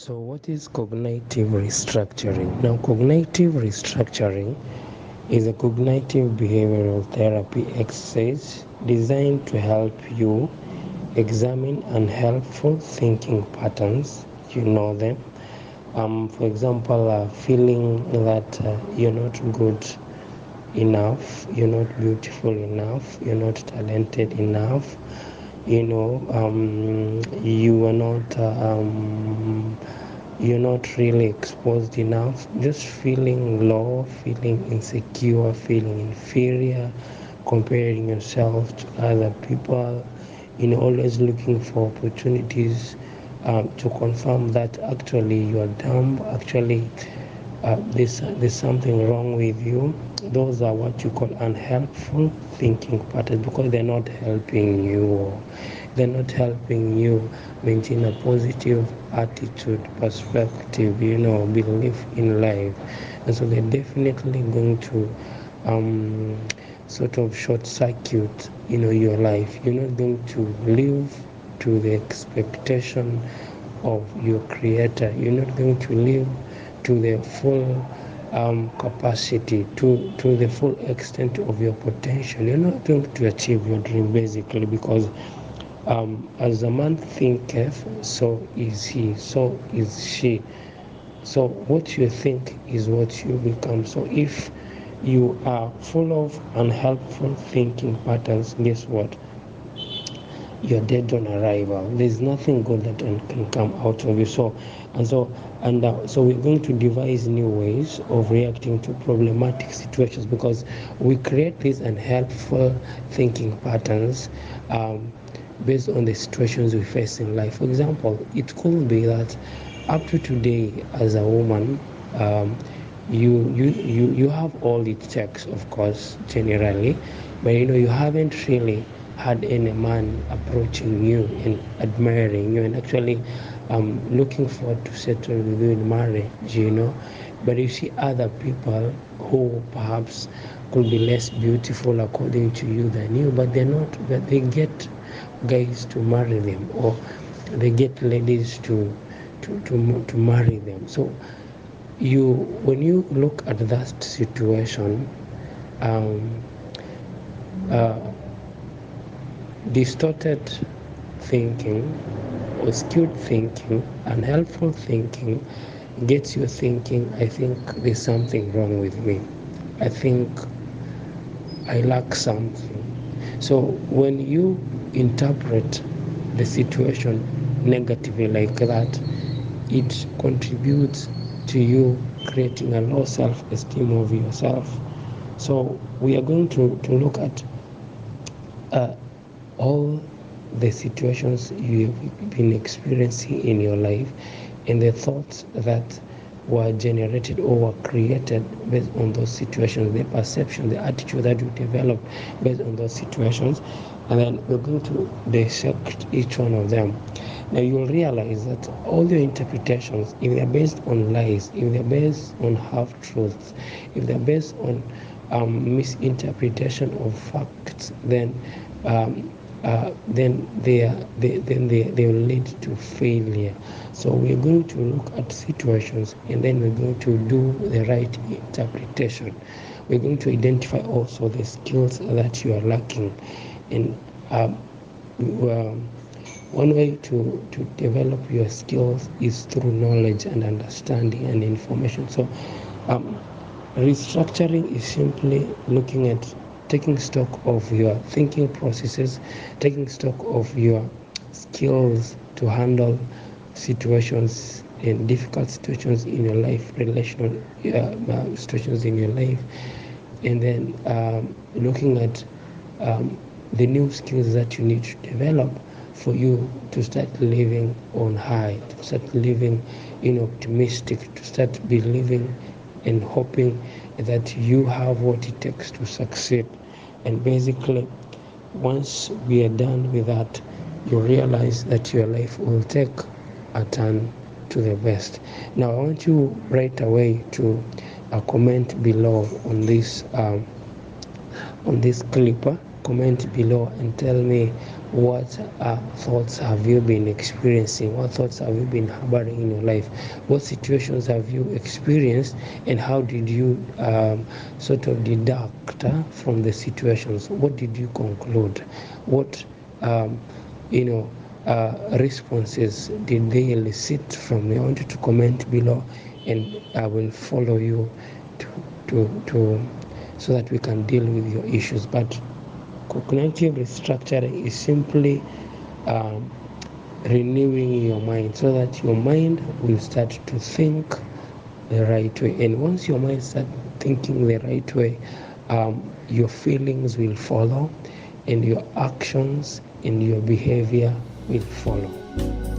So what is cognitive restructuring? Now, cognitive restructuring is a cognitive behavioral therapy exercise designed to help you examine unhelpful thinking patterns. You know them. For example, feeling that you're not good enough, you're not beautiful enough, you're not talented enough, you are not you're not really exposed enough, just feeling low, feeling insecure, feeling inferior, comparing yourself to other people, always looking for opportunities to confirm that actually you are dumb, actually there's something wrong with you. Those are what you call unhelpful thinking patterns, because they're not helping you, or they're not helping you maintain a positive attitude, perspective, belief in life. And so they're definitely going to sort of short circuit your life. You're not going to live to the expectation of your creator. You're not going to live to the full capacity, to the full extent of your potential. You're not going to achieve your dream, basically, because as a man thinketh, so is he, so is she. So what you think is what you become. So if you are full of unhelpful thinking patterns, guess what? You're dead on arrival. There's nothing good that can come out of you. So we're going to devise new ways of reacting to problematic situations, because we create these unhelpful thinking patterns based on the situations we face in life. For example, it could be that up to today, as a woman, you have all it takes, of course, generally, but you haven't really had any man approaching you and admiring you and actually looking forward to settle with you in marriage. But you see other people who perhaps could be less beautiful according to you than you, but they're not, but they get guys to marry them, or they get ladies to marry them. So when you look at that situation, um, uh, distorted thinking or skewed thinking, unhelpful thinking, gets you thinking, I think there's something wrong with me. I think I lack something. So when you interpret the situation negatively like that, it contributes to you creating a low self-esteem of yourself. So we are going to look at uh, all the situations you've been experiencing in your life, and the thoughts that were generated or were created based on those situations, the perception, the attitude that you developed based on those situations, and then we're going to dissect each one of them. Now you'll realize that all your interpretations, if they're based on lies, if they're based on half-truths, if they're based on misinterpretation of facts, then they will lead to failure. So we're going to look at situations, and then we're going to do the right interpretation. We're going to identify also the skills that you are lacking, and one way to develop your skills is through knowledge and understanding and information. So um, restructuring is simply looking at taking stock of your thinking processes, taking stock of your skills to handle situations and difficult situations in your life, relational situations in your life, and then looking at the new skills that you need to develop for you to start living on high, to start living optimistic, to start believing and hoping that you have what it takes to succeed. And basically, once we are done with that, you realize that your life will take a turn to the best. Now I want you right away to comment below on this clip. Comment below and tell me what thoughts have you been experiencing, what thoughts have you been harboring in your life, what situations have you experienced, and how did you sort of deduct from the situations, what did you conclude, what um, you know responses did they elicit from me. I want you to comment below, and I will follow you to so that we can deal with your issues. But cognitive restructuring is simply um, renewing your mind so that your mind will start to think the right way. And once your mind starts thinking the right way, your feelings will follow, and your actions and your behavior will follow.